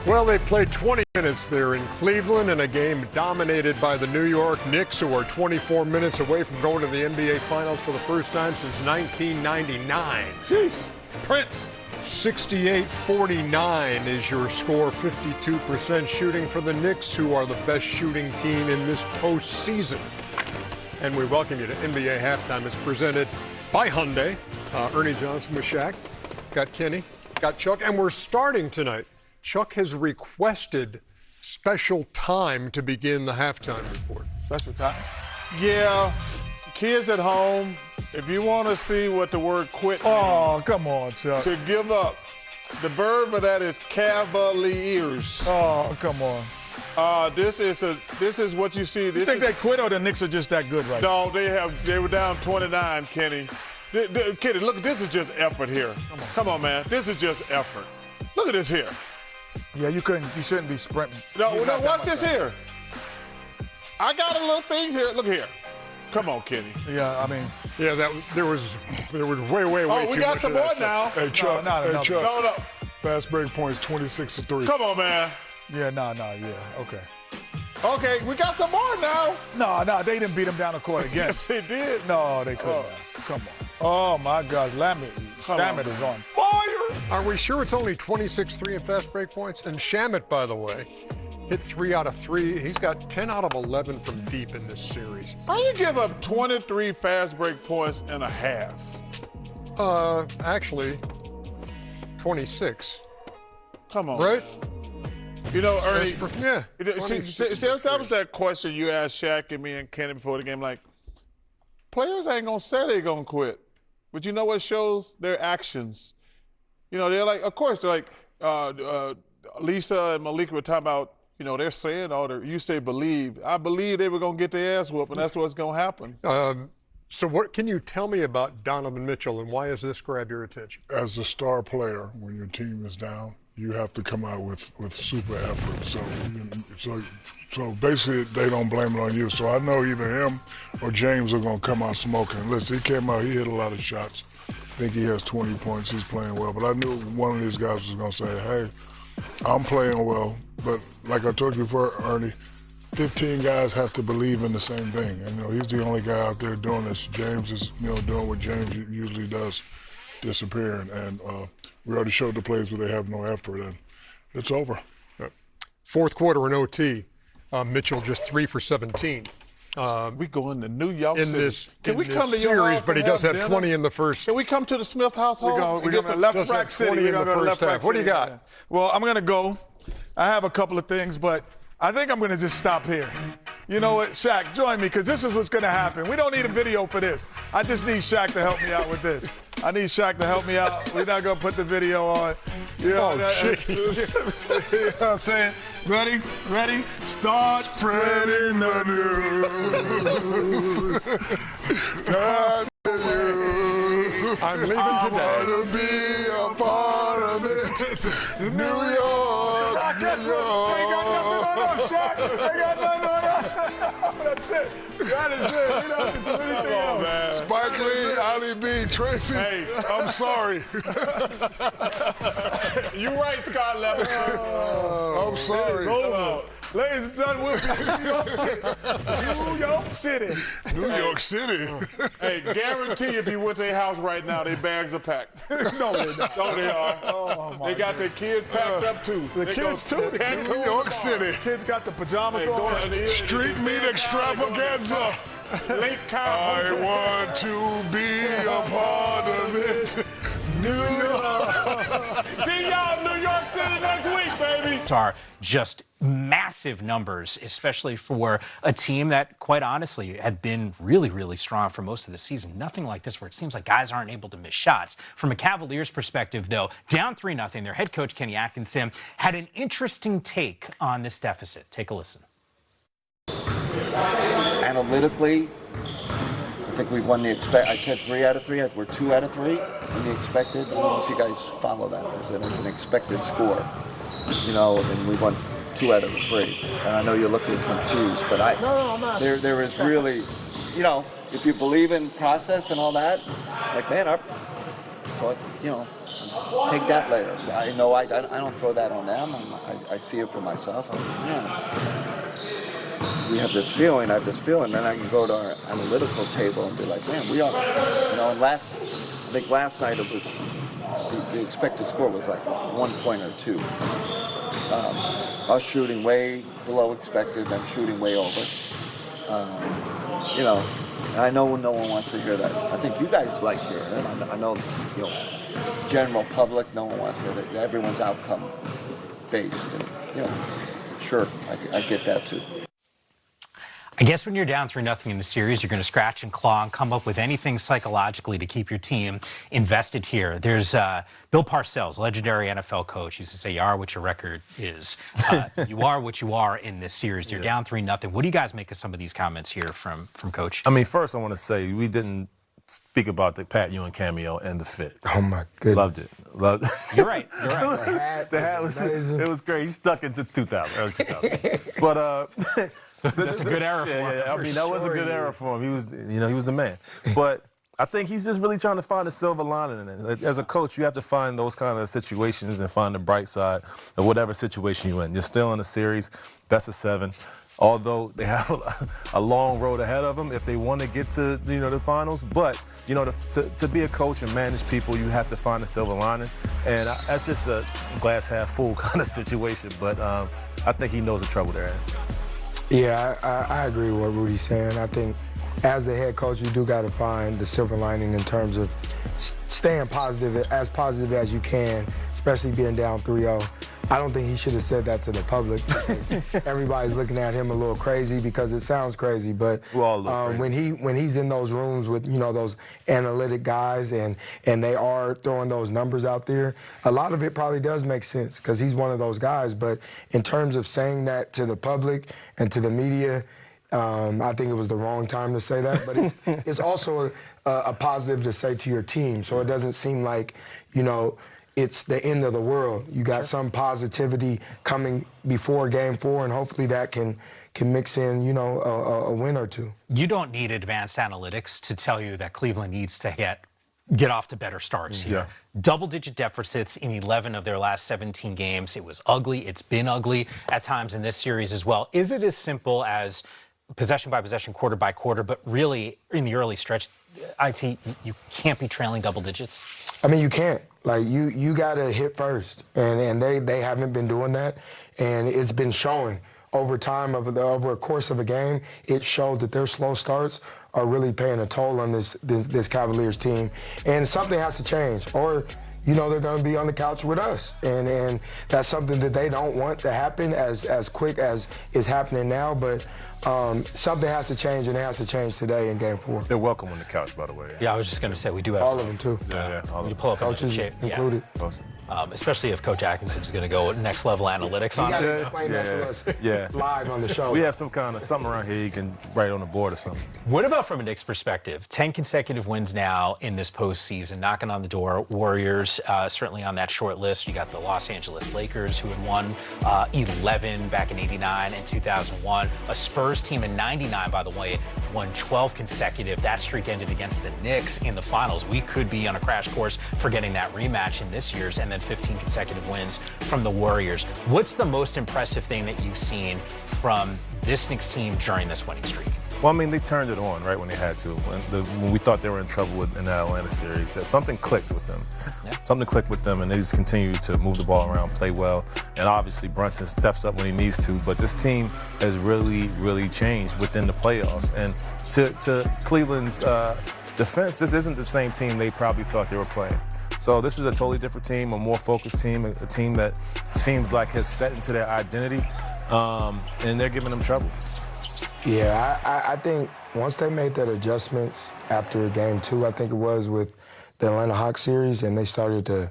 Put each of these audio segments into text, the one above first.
Well, they played 20 minutes there in Cleveland in a game dominated by the New York Knicks, who are 24 minutes away from going to the NBA Finals for the first time since 1999. Jeez, Prince. 68-49 is your score, 52% shooting for the Knicks, who are the best shooting team in this postseason. And we welcome you to NBA Halftime. It's presented by Hyundai. Ernie Johnson with Shaq. Got Kenny, got Chuck, and we're starting tonight. Chuck has requested special time to begin the halftime report. Special time? Yeah, kids at home, if you want to see what the word quit means, oh, come on, Chuck. to give up. The verb of that is cavaliers. Oh, come on. This is what you see. You think they quit or the Knicks are just that good right now? No, they were down 29, Kenny. Kenny, look, this is just effort here. Come on, man. This is just effort. Look at this here. Yeah, you shouldn't be sprinting. No, watch this here. I got a little thing here. Look here. Come on, Kenny. Yeah, I mean. Yeah, there was way too much. Oh, we got some more now. Hey, Chuck. Chuck. No. Fast break points, 26-3. Come on, man. Yeah, yeah, okay. Okay, we got some more now. No, they didn't beat them down the court again. Yes, they did. No, they couldn't have. Come on. Oh, my God. Shamet is on fire. Are we sure it's only 26-3 in fast break points? And Shamet, by the way, hit 3 out of 3. He's got 10 out of 11 from deep in this series. How you give up 23 fast break points and a half? Actually, 26. Come on. Right? You know, Ernie. Yeah. See, that was that question you asked Shaq and me and Kenny before the game. Like, players ain't gonna say they're gonna quit, but you know what shows? Their actions. You know, they're like, of course, they're like Lisa and Malika were talking about. You know, they're saying you say believe. I believe they were gonna get their ass whooped, and that's what's gonna happen. So what can you tell me about Donovan Mitchell, and why has this grabbed your attention? As the star player, when your team is down, you have to come out with super effort. So basically, they don't blame it on you. So I know either him or James are going to come out smoking. Listen, he came out, he hit a lot of shots. I think he has 20 points. He's playing well. But I knew one of these guys was going to say, hey, I'm playing well. But like I told you before, Ernie, 15 guys have to believe in the same thing. And, he's the only guy out there doing this. James is, doing what James usually does, disappearing. And we already showed the plays where they have no effort, and it's over. Fourth quarter in OT, Mitchell just 3 for 17. We going to New York in City. This Can we this come to series, your house but he does have dinner? 20 in the first. Can we come to the Smith household? We're going to Left Rack City. We're going to Left Rack City. What do you got? Well, I'm going to go. I have a couple of things, but I think I'm going to just stop here. You know what, Shaq, join me, because this is what's going to happen. We don't need a video for this. I just need Shaq to help me out with this. I need Shaq to help me out. We're not going to put the video on. You know, jeez. You know what I'm saying? Ready? Start spreading the news. I'm leaving today. I want to be a part of it. New York. They got nothing on us, Shaq. They got nothing on us. That's it. That is it. We don't have to do anything else. Man. Spike Lee, Ali B, Tracy. Hey. I'm sorry. You right, Scott Levinson. I'm sorry. Ladies and gentlemen, we'll be in New York City. New York City. Hey, guarantee if you went to their house right now, their bags are packed. No, they're not. No, they are. Oh, my they got their kids packed up, too. The kids, too. New York City. Kids got the pajamas on. Street meat extravaganza. Lake I want to be a part of it. New York. See y'all in New York City next week, baby. Are just massive numbers, especially for a team that, quite honestly, had been really, really strong for most of the season. Nothing like this where it seems like guys aren't able to miss shots. From a Cavaliers perspective, though, down 3-0, their head coach, Kenny Atkinson, had an interesting take on this deficit. Take a listen. Analytically, I think we've won the I said 3 out of 3. We're 2 out of 3 in the expected. I don't know if you guys follow that. There's an expected score, and we won 2 out of 3. And I know you're looking confused, but I'm not. There is really, if you believe in process and all that, like, man, So, take that layer. I know I don't throw that on them. I see it for myself. We have this feeling, I have this feeling, then I can go to our analytical table and be like, man, we are, and I think last night it was, the expected score was like 1 point or 2. Us shooting way below expected, them shooting way over. I know no one wants to hear that. I think you guys like hearing it. I know, general public, no one wants to hear that. Everyone's outcome based, and sure, I get that too. I guess when you're down 3-0 in the series, you're going to scratch and claw and come up with anything psychologically to keep your team invested here. There's Bill Parcells, legendary NFL coach, used to say, you are what your record is. You are what you are in this series. You're down 3-0. What do you guys make of some of these comments here from Coach? I mean, first I want to say we didn't speak about the Pat Ewing cameo and the fit. Oh, my goodness. Loved it. You're right. You're right. The hat was amazing. It was great. He stuck it to 2000, early 2000. But that's a good era for him. Yeah, I mean, that was a good era for him. He was, he was the man. But I think he's just really trying to find a silver lining in it. As a coach, you have to find those kind of situations and find the bright side of whatever situation you're in. You're still in a series, best of 7. Although they have a long road ahead of them if they want to get to the finals, but to be a coach and manage people, you have to find a silver lining, and that's just a glass half full kind of situation. But I think he knows the trouble they're in. Yeah, I agree with what Rudy's saying. I think as the head coach, you do got to find the silver lining in terms of staying positive as you can, especially being down 3-0. I don't think he should have said that to the public. Everybody's looking at him a little crazy because it sounds crazy, but when he's in those rooms with those analytic guys and they are throwing those numbers out there, a lot of it probably does make sense because he's one of those guys. But in terms of saying that to the public and to the media, I think it was the wrong time to say that. But it's also a positive to say to your team, so it doesn't seem like it's the end of the world. You got some positivity coming before Game 4, and hopefully that can mix in, a win or two. You don't need advanced analytics to tell you that Cleveland needs to get off to better starts here. Yeah. Double-digit deficits in 11 of their last 17 games. It was ugly. It's been ugly at times in this series as well. Is it as simple as possession by possession, quarter by quarter, but really in the early stretch, you can't be trailing double digits? I mean, you can't. Like, you got to hit first, and they haven't been doing that, and it's been showing over time, over a course of a game. It showed that their slow starts are really paying a toll on this Cavaliers team, and something has to change, or they're going to be on the couch with us, and that's something that they don't want to happen as quick as is happening now, but something has to change, and it has to change today in Game 4. They're welcome on the couch, by the way. Yeah, I was just going to say, we do have all of them, too. Yeah, all of them. Pull up coaches included. Yeah. Awesome. Especially if Coach Atkinson is going to go next level analytics on it. You got to it. explain that to us live on the show. We have something around here you can write on the board or something. What about from a Knicks perspective? 10 consecutive wins now in this postseason, knocking on the door. Warriors certainly on that short list. You got the Los Angeles Lakers, who had won 11 back in '89 and 2001. A Spurs team in '99, by the way, won 12 consecutive. That streak ended against the Knicks in the finals. We could be on a crash course for getting that rematch in this year's, and then 15 consecutive wins from the Warriors. What's the most impressive thing that you've seen from this Knicks team during this winning streak? Well, I mean, they turned it on right when they had to. When we thought they were in trouble in the Atlanta series, that something clicked with them. Yeah. Something clicked with them, and they just continue to move the ball around, play well. And obviously, Brunson steps up when he needs to. But this team has really, really changed within the playoffs. And to Cleveland's defense, this isn't the same team they probably thought they were playing. So this is a totally different team, a more focused team, a team that seems like has set into their identity, and they're giving them trouble. Yeah, I think once they made that adjustments after Game 2, I think it was with the Atlanta Hawks series, and they started to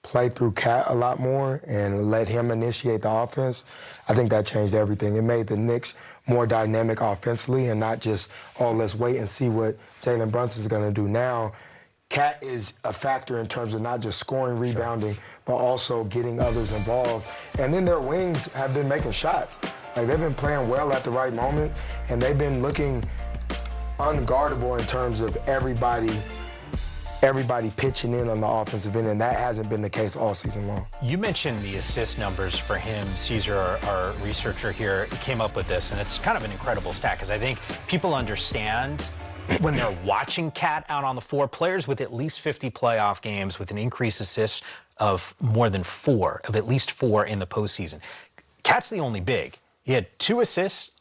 play through Cat a lot more and let him initiate the offense, I think that changed everything. It made the Knicks more dynamic offensively and not just, let's wait and see what Jalen Brunson is going to do now. Cat is a factor in terms of not just scoring, rebounding, but also getting others involved. And then their wings have been making shots. Like, they've been playing well at the right moment, and they've been looking unguardable in terms of everybody everybody pitching in on the offensive end, and that hasn't been the case all season long. You mentioned the assist numbers for him. Caesar, our researcher here, came up with this, and it's kind of an incredible stat because I think people understand when they're watching Cat out on the floor, players with at least 50 playoff games with an increased assist of more than 4, of at least 4 in the postseason. Cat's the only big. He had 2 assists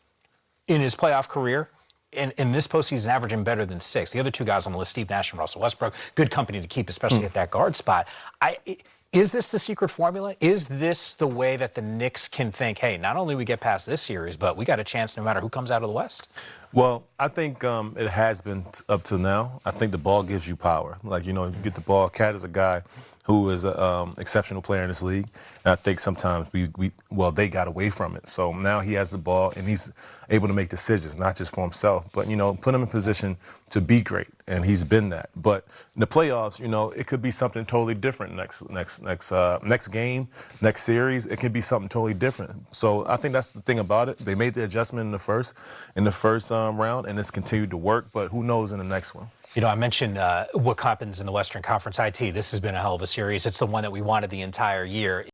in his playoff career. In this postseason, averaging better than 6. The other 2 guys on the list, Steve Nash and Russell Westbrook, good company to keep, especially at that guard spot. Is this the secret formula? Is this the way that the Knicks can think, hey, not only we get past this series, but we got a chance no matter who comes out of the West? Well, I think it has been up to now. I think the ball gives you power. Like, you know, you get the ball. Cat is a guy who is an exceptional player in this league. And I think sometimes they got away from it. So now he has the ball, and he's able to make decisions, not just for himself, but, you know, put him in position to be great. And he's been that. But in the playoffs, you know, it could be something totally different next game, next series. It could be something totally different. So I think that's the thing about it. They made the adjustment in the first round, and it's continued to work. But who knows in the next one? You know, I mentioned what happens in the Western Conference IT. This has been a hell of a series. It's the one that we wanted the entire year.